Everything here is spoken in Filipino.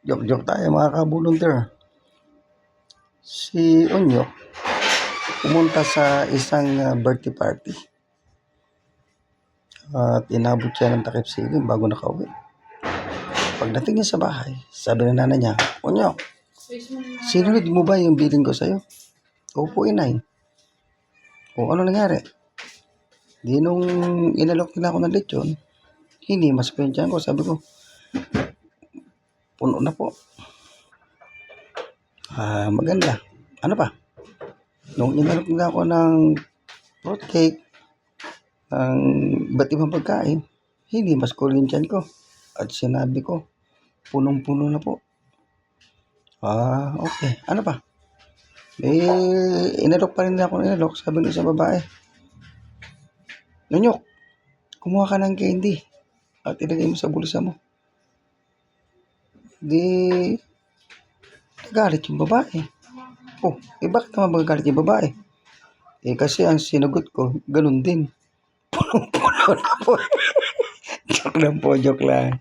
Joke-joke tayo mga kabulunter. Si Onyok pumunta sa isang birthday party. At inabot siya ng takip siling bago nakauwi. Pagdating niya sa bahay, sabi ng nanay niya, Onyok, sinunod mo ba yung bilin ko sa'yo? Opo, inay. O ano nangyari? Di nung inalok nila ako ng lechon, hinimas ko yung tiyan ko. Sabi ko, puno na po. Maganda. Ano pa? Nung inalok nila ako ng fruit cake, ang iba't ibang pagkain, hinimas ko rin yung tiyan ko. At sinabi ko, punong-puno na po. Okay. Ano pa? Inalok pa rin ako ng inalok. Sabi ng isang babae, Nonyok, kumuha ka ng candy at ilagay mo sa bulsa mo. Di, nagalit yung babae. Bakit naman magagalit yung babae? Kasi ang sinagot ko, ganun din. Punong-puno na po. Joke lang po, joke lang.